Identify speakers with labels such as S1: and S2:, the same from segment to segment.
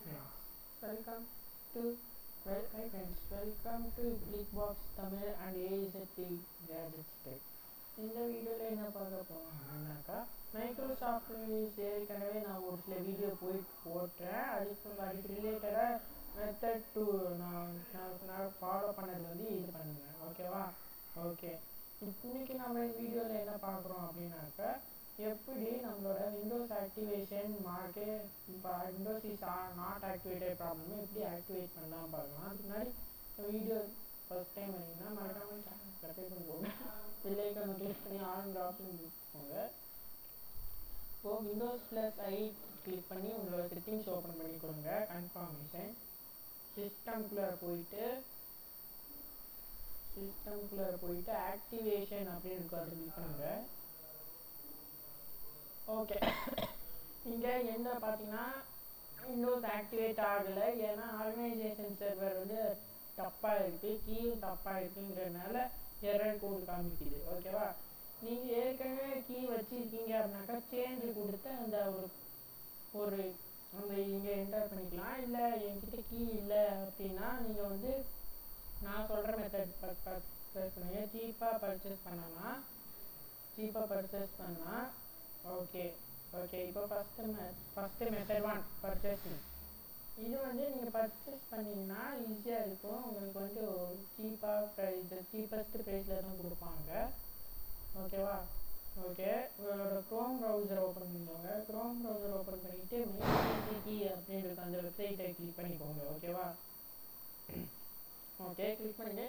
S1: friends, welcome to welcome to Clickbox Tamil and AZT Gadgets Tech. இந்த வீடியோவில் என்ன பார்க்க போகிறோம் அப்படின்னாக்கா, மைக்ரோசாஃப்ட் ஏற்கனவே நான் ஒரு சில வீடியோ போட்டேன். அதுக்கு ரிலேட்டடாக மெத்தட் டூ நான் ஃபாலோ பண்ணது வந்து இது பண்ணுவேன். ஓகேவா? ஓகே, இன்னைக்கு நம்ம வீடியோவில் என்ன பார்க்குறோம் அப்படின்னாக்கா, எப்படி நம்மளோட விண்டோஸ் ஆக்டிவேஷன் இப்போ Windows is not activated problem எப்படி ஆக்டிவேட் பண்ணலாம் பார்க்கலாம். அதுக்கு முன்னாடி வீடியோ ஃபர்ஸ்ட் டைம் வரீங்கன்னா மறக்காமல் சேனல் சப்ஸ்கிரைப் பண்ணிக்கோங்க, பெல் ஐக்கானை கிளிக் பண்ணி ஆல் ஆப்ஷன் கொடுத்துக்கோங்க. இப்போது விண்டோஸ் +i கிளிக் பண்ணி உங்களோட செட்டிங்ஸ் ஓப்பன் பண்ணி கொடுங்க. கன்ஃபர்மேஷன் சிஸ்டம்குள்ளே போயிட்டு ஆக்டிவேஷன் அப்படின்னு இருக்கும், அதை கிளிக் பண்ணுங்க. ஓகே, இங்கே என்ன பார்த்தீங்கன்னா விண்டோஸ் ஆக்டிவேட் ஆகலை, ஏன்னா ஆர்கனைசேஷன் சர்வர் வந்து தப்பாக இருக்குது, கீயும் தப்பாக இருக்குங்கிறதுனால எரர் கோடு காமிக்குது. ஓகேவா? நீங்கள் ஏற்கனவே கீ வச்சுருக்கீங்க அப்படின்னாக்கா சேஞ்சு கொடுத்து அந்த ஒரு அந்த இங்கே என்டர் பண்ணிக்கலாம். இல்லை என்கிட்ட கீ இல்லை அப்படின்னா நீங்கள் வந்து நான் சொல்கிற மெத்தட் பர்ச்சேஸ் பண்ணுங்க. சீப்பாக பர்ச்சேஸ் பண்ணலாம். ஓகே, இப்போ ஃபஸ்ட்டு மெத்தட் 1 பர்ச்சேசிங். இது வந்து நீங்கள் பர்ச்சேஸ் பண்ணிங்கன்னா ஈஸியாக இருக்கும். உங்களுக்கு வந்து சீப்பஸ்ட் ப்ரைஸில் தான் கொடுப்பாங்க. ஓகேவா? ஓகே, உங்களோட க்ரோம் ப்ரௌசர் ஓப்பன் பண்ணிக்கோங்க. க்ரோம் ப்ரௌசர் ஓப்பன் பண்ணிவிட்டு மைசிடி அப்படின்னு அந்த வெப்சைட்டை கிளிக் பண்ணிக்கோங்க. ஓகேவா? ஓகே, கிளிக் பண்ணிட்டு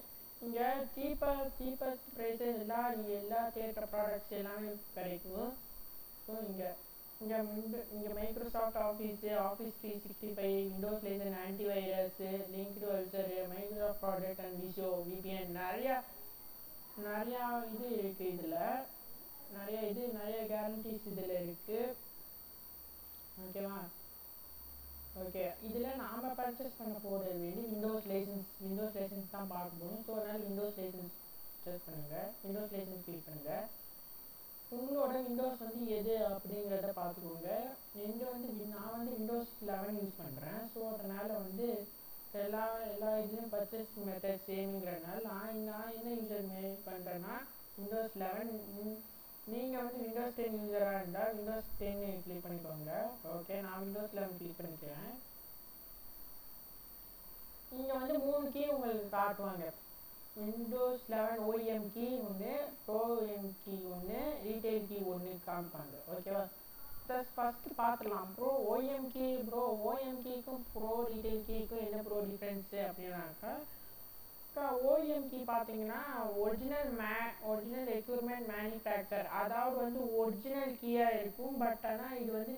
S1: இங்கே சீப்பஸ்ட் ப்ரைஸஸ் எல்லாம் நீங்கள் எல்லா தேட்டர ப்ராடக்ட்ஸ் எல்லாமே கிடைக்கும். ஸோ இங்கே மைக்ரோசாஃப்ட் ஆஃபீஸ் 365, விண்டோஸ் லேசன், ஆன்டிவைரஸ், லிங்க்டு வல்சர், Microsoft product and Visio VPN நிறையா இது இருக்குது. இதில் நிறைய கேரண்டிஸ் இதில் இருக்குது. ஓகேவா? ஓகே, இதில் நாம் பர்ச்சேஸ் பண்ண போகிறது வந்து விண்டோஸ் லைசன்ஸ் தான் பார்க்க போகணும். ஸோ அதனால் விண்டோஸ் லைசன்ஸ் சூஸ் பண்ணுங்கள். விண்டோஸ் லைசன்ஸ் கிளிக் பண்ணுங்கள். உங்களோட விண்டோஸ் வந்து எது அப்படிங்கிறத பார்த்துக்கோங்க. நான் வந்து விண்டோஸ் 11 யூஸ் பண்ணுறேன். ஸோ அதனால் வந்து எல்லா இதுலேயும் பர்ச்சேஸ் மெத்தட் சேம்ங்கிறதுனால நான் என்ன யூசர் பண்ணுறேன்னா விண்டோஸ் 11. நீங்கள் வந்து விண்டோஸ் 10 யூஸராக இருந்தால் விண்டோஸ் 10 கிளிக் பண்ணிக்கோங்க. ஓகே, நான் விண்டோஸ் 11 கிளிக் பண்ணிக்கிறேன். இங்கே வந்து 3 கீ உங்களுக்கு காட்டுவாங்க. விண்டோஸ் 11 OEM கீ ஒன்று, ப்ரோ OEM கீ ஒன்று, ரீட்டைல் கீ ஒன்று காமிப்பாங்க. ஓகேவா? ஃபஸ்ட்டு பார்த்துக்கலாம். ப்ரோ OEM கீக்கும் ப்ரோ ரீட்டைல் கீக்கும் என்ன ப்ரோ டிஃப்ரென்ஸு அப்படின்னாக்கா, OEM கீ பார்த்தீங்கன்னா ஒரிஜினல் எக்யூப்மெண்ட் மேனுஃபேக்சர், அதாவது வந்து ஒரிஜினல் கீயாக இருக்கும். பட் ஆனால் இதை வந்து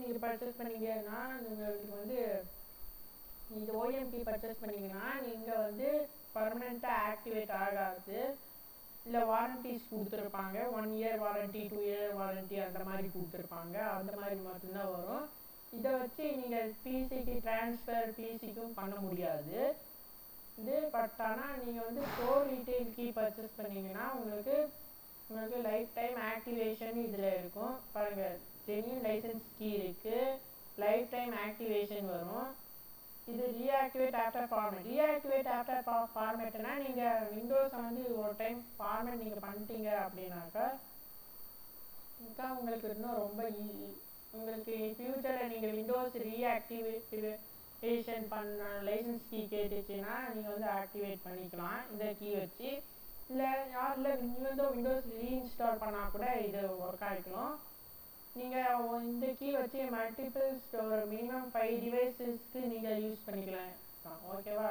S1: நீங்கள் பர்ச்சேஸ் பண்ணிங்கன்னா உங்களுக்கு வந்து இந்த OEM கீ பர்ச்சேஸ் பண்ணிங்கன்னா நீங்கள் வந்து பர்மனெண்ட்டாக ஆக்டிவேட் ஆகாது. இல்லை வாரண்டிஸ் கொடுத்துருப்பாங்க, 1 இயர் வாரண்ட்டி, 2 இயர் வாரண்ட்டி அந்த மாதிரி கொடுத்துருப்பாங்க. அந்த மாதிரி மட்டும்தான் வரும். இதை வச்சு நீங்கள் பிசிக்கும் பண்ண முடியாது பட் ஆனால் நீங்கள் வந்து ப்ரோ ரீட்டைல் கீ பர்ச்சேஸ் பண்ணிங்கன்னா உங்களுக்கு லைஃப் டைம் ஆக்டிவேஷன் இதில் இருக்கும். பாருங்கள், ஜென்யூன் லைசன்ஸ் கீ இருக்குது, லைஃப் டைம் ஆக்டிவேஷன் வரும். இது ரீஆக்டிவேட் ஆஃப்டர் ஃபார்மேட்னா நீங்கள் விண்டோஸை வந்து ஒரு டைம் ஃபார்மேட் நீங்கள் பண்ணிட்டீங்க அப்படின்னாக்கா உங்களுக்கு இன்னும் ரொம்ப உங்களுக்கு ஃப்யூச்சரில் நீங்கள் விண்டோஸ் ரீஆக்டிவேஷன் பண்ண லைசன்ஸ் கீ கேட்டுச்சுன்னா நீங்கள் வந்து ஆக்டிவேட் பண்ணிக்கலாம் இந்த கீ வச்சு. இல்லை விண்டோஸ் ரீஇன்ஸ்டால் பண்ணால் கூட இது ஒர்க் ஆகிக்கலாம். நீங்கள் இந்த கீ வச்சு ஒரு மினிமம் 5 டிவைசஸ்க்கு நீங்கள் யூஸ் பண்ணிக்கலாம். ஓகேவா?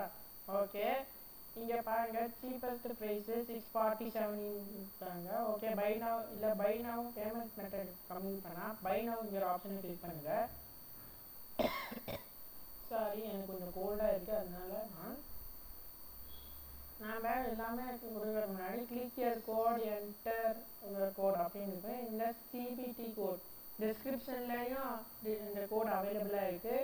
S1: ஓகே, இங்கே பாருங்கள், சீப்பஸ்ட் ப்ரைஸு 647 இருக்காங்க. Okay, by now payment method கம்மி பண்ணால் பை நவ்ங்கிற ஆப்ஷனை கிளிக் பண்ணுங்கள். சாரி, எனக்கு கொஞ்சம் கோல்டாக இருக்குது, அதனால நாம் எல்லாமே கொடுக்குற முன்னாடி click your code, enter code அப்படின்னு இருக்கும். இந்த சிபிடி கோட் டிஸ்கிரிப்ஷன்லேயும் இந்த கோட் அவைலபிளாக இருக்குது.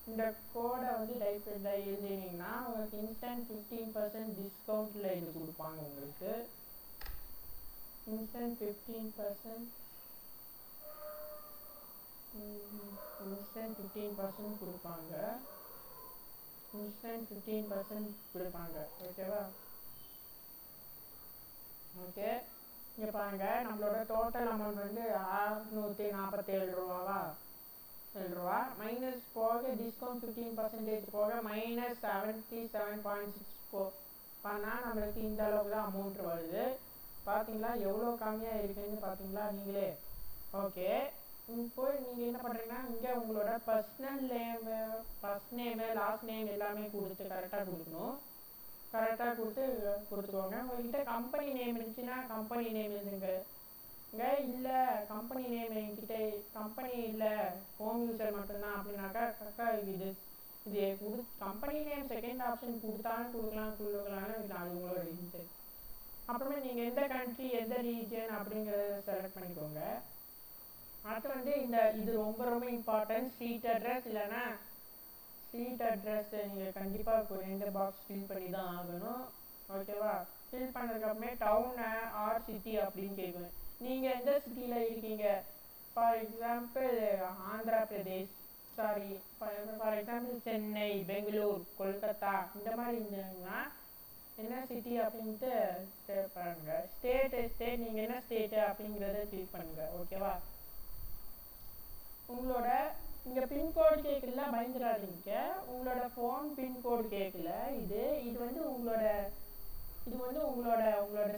S1: இந்த கோடை வந்து டைப் எழுதினீங்கன்னா உங்களுக்கு இன்ஸ்டன்ட் 15% டிஸ்கவுண்ட்டில் இது கொடுப்பாங்க. உங்களுக்கு இன்ஸ்டன்ட் 15% இன்ஸ்டன்ட் 15% கொடுப்பாங்க. இன்ஸ்டன்ட் 15% கொடுப்பாங்க. ஓகேவா? ஓகே, இங்கே பாருங்கள், நம்மளோட டோட்டல் அமௌண்ட் வந்து 647 ரூபாவா, 7 ரூபா மைனஸ் போக டிஸ்கவுண்ட் 15% போக மைனஸ் 77.64 பண்ணால் நம்மளுக்கு இந்த அளவுக்கு தான் அமௌண்ட் வருது. பார்த்தீங்களா எவ்வளோ கம்மியாக இருக்குதுன்னு? பார்த்தீங்களா நீங்களே? ஓகே, போய் நீங்கள் என்ன பண்ணுறீங்கன்னா, இங்கே உங்களோட personal name, first name, last name எல்லாமே கொடுத்து கரெக்டாக கொடுக்கணும். கரெக்டாக கொடுத்துக்கோங்க. உங்கள்கிட்ட கம்பெனி நேம் இருந்துச்சுன்னா கம்பெனி நேம் எழுதுங்க. இல்லை கம்பெனி நேம் என்கிட்ட கம்பெனி இல்லை, ஹோம் யூசர் மட்டும்தான் அப்படின்னாக்கா இது கம்பெனி நேம் செகண்ட் ஆப்ஷன் கொடுத்தாலும் கொடுக்கலாம்னு அது உங்களோட இன்ட்ரெஸ்ட். அப்புறமே நீங்கள் எந்த கண்ட்ரி எந்த ரீஜன் அப்படிங்கிறத செலக்ட் பண்ணிக்கோங்க. அடுத்து வந்து இது ரொம்ப ரொம்ப இம்பார்ட்டன்ட், ஸ்ட்ரீட் அட்ரஸ். இல்லைன்னா ஸ்ட்ரீட் அட்ரஸ் நீங்கள் கண்டிப்பாக ரெண்டு பாக்ஸ் ஃபில் பண்ணி தான் ஆகணும். ஓகேவா? ஃபில் பண்ணதுக்கப்புறமே டவுனு ஆர் சிட்டி அப்படின்னு கேட்குவேன். நீங்கள் எந்த சிட்டியில் இருக்கீங்க? For example Andhra Pradesh, sorry for example Chennai, Bangalore, Kolkata இந்த மாதிரி இருந்தீங்கன்னா என்ன சிட்டி அப்படின்ட்டு பாருங்கள். ஸ்டேட் நீங்கள் என்ன ஸ்டேட்டு அப்படிங்கிறத கிளிக் பண்ணுங்கள். ஓகேவா? உங்களோட இங்கே பின்கோடு கேட்கல, பயந்துடாதீங்க. உங்களோட ஃபோன் பின்கோடு கேட்கல. இது வந்து உங்களோட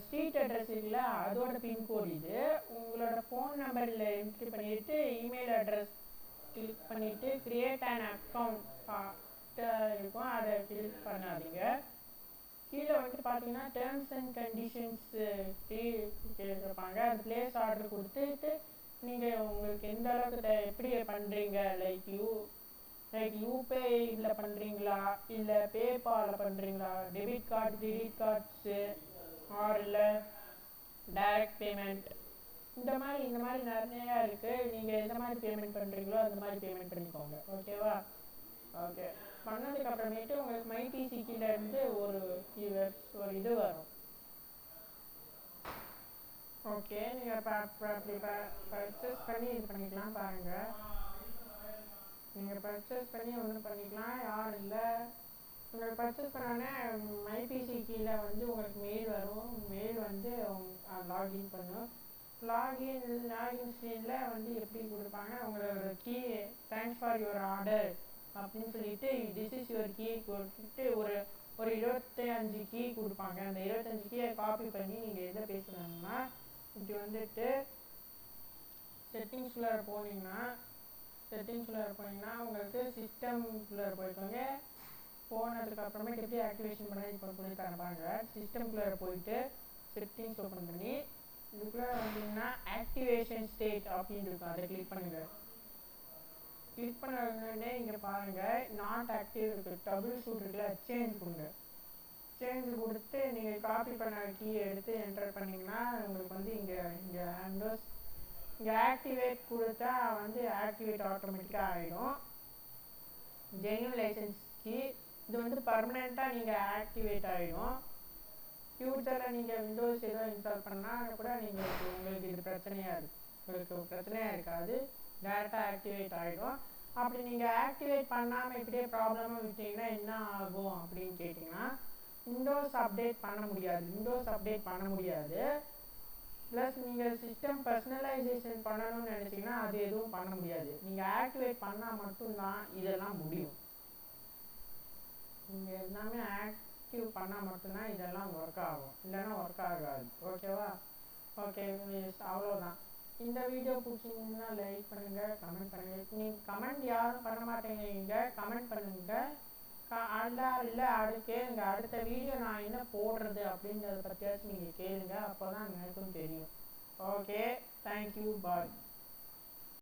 S1: ஸ்ட்ரீட் அட்ரஸ் இருக்குல்ல, அதோட பின்கோடு. உங்களோட ஃபோன் நம்பரில் என்ட்ரி பண்ணிவிட்டு இமெயில் அட்ரஸ் கிளிக் பண்ணிவிட்டு கிரியேட் அன் அக்கௌண்ட் இருக்கும், அதை கிளிக் பண்ணாதீங்க. கீழே வந்துட்டு பார்த்தீங்கன்னா டேர்ம்ஸ் அண்ட் கண்டிஷன்ஸ் கேட்டிருப்பாங்க. அது பிளேஸ் ஆர்டர் கொடுத்துட்டு நீங்கள் உங்களுக்கு எந்த அளவுக்கு எப்படி பண்ணுறீங்க, லைக் யூபிஐயில் பண்ணுறீங்களா, இல்லை பேபாலில் பண்ணுறீங்களா, debit card, credit cards, or இல்லை டைரக்ட் பேமெண்ட், இந்த மாதிரி நிறையா இருக்குது. நீங்கள் எந்த மாதிரி பேமெண்ட் பண்ணுறீங்களோ அந்த மாதிரி பேமெண்ட் பண்ணிக்கோங்க. ஓகேவா? ஓகே, பண்ணதுக்கப்புறமேட்டு உங்களுக்கு மைடிசி கீழேருந்து ஒரு இது வரும். ஓகே, நீங்கள் அப்படி பர்ச்சேஸ் பண்ணி இது பண்ணிக்கலாம். பாருங்கள், நீங்கள் பர்ச்சேஸ் பண்ணி ஒன்று பண்ணிக்கலாம். யார் இல்லை உங்களுக்கு பர்ச்சேஸ் பண்ணோன்னே மைபிசி கீழே வந்து உங்களுக்கு மெயில் வரும். மெயில் வந்து லாகின் பண்ணும். லாகின் ஸ்க்ரீனில் வந்து எப்படி கொடுப்பாங்க, உங்களோட கீ தேங்க்ஸ் ஃபார் யுவர் ஆர்டர் அப்படின்னு சொல்லிட்டு திஸ் இஸ் யுவர் கீ கொடுத்துட்டு ஒரு 25 கீ கொடுப்பாங்க. அந்த 25 கீயை காப்பி பண்ணி நீங்கள் எதை பேசுனாங்கன்னா இப்படி வந்துட்டு செட்டிங்ஸ்குள்ளே போனீங்கன்னா உங்களுக்கு சிஸ்டம்குள்ளே போய்க்கோங்க. போனதுக்கப்புறமேட்டு எப்படி ஆக்டிவேஷன் பண்ணி இப்போ சொல்லி தரப்பாங்க. சிஸ்டம்குள்ளே போயிட்டு செட்டிங்ஸ் ஓப்பன் பண்ணி இதுக்குள்ளே வந்தீங்கன்னா ஆக்டிவேஷன் ஸ்டேட் அப்படின்னு இருக்கும், அதை கிளிக் பண்ணுங்கள். கிளிக் பண்ண இங்கே பாருங்கள் நாட் ஆக்டிவ் இருக்குது, டபுள் ஷூட் இருக்குல்ல, சேஞ்ச் கொடுங்க. சேஞ்ச் கொடுத்து நீங்கள் காப்பி பண்ண கீயை எடுத்து என்டர் பண்ணிங்கன்னா உங்களுக்கு வந்து இங்கே ஹேண்டோஸ் இங்கே ஆக்டிவேட் கொடுத்தா வந்து ஆக்டிவேட் ஆட்டோமேட்டிக்காக ஆகிடும். ஜென்யூன் லைசன்ஸ் கீ இது வந்து பர்மனெண்ட்டாக நீங்கள் ஆக்டிவேட் ஆகிடும். ஃப்யூச்சரில் நீங்கள் விண்டோஸ் ஏதோ இன்ஸ்டால் பண்ணால் கூட உங்களுக்கு இது பிரச்சனையாக இருக்காது, டேரெக்டாக ஆக்டிவேட் ஆகிடும். அப்படி நீங்கள் ஆக்டிவேட் பண்ணாமல் இப்படியே ப்ராப்ளமாக விட்டீங்கன்னா என்ன ஆகும் அப்படின்னு கேட்டிங்கன்னா விண்டோஸ் அப்டேட் பண்ண முடியாது. ப்ளஸ் நீங்கள் சிஸ்டம் பர்சனலைசேஷன் பண்ணணும்னு நினச்சிங்கன்னா அது எதுவும் பண்ண முடியாது. நீங்கள் ஆக்டிவேட் பண்ணால் மட்டும்தான் இதெல்லாம் முடியும். நீங்கள் எல்லாமே ஆக்டிவ் பண்ணால் மட்டும்தான் இதெல்லாம் ஒர்க் ஆகும், இல்லைன்னா ஒர்க் ஆகாது. ஓகேவா? ஓகே, அவ்வளோதான். இந்த வீடியோ பிடிச்சிங்கன்னா லைக் பண்ணுங்கள், கமெண்ட் பண்ணுங்கள். நீங்கள் கமெண்ட் யாரும் பண்ண மாட்டேங்கிறீங்க, கமெண்ட் பண்ணுங்கள். இல்லை அடுத்த வீடியோ நான் என்ன போடுறது அப்படிங்கிறத பற்றியாச்சும் நீங்கள் கேளுங்க, அப்போ தான் எனக்கும் தெரியும். ஓகே, தேங்க்யூ, பாய்.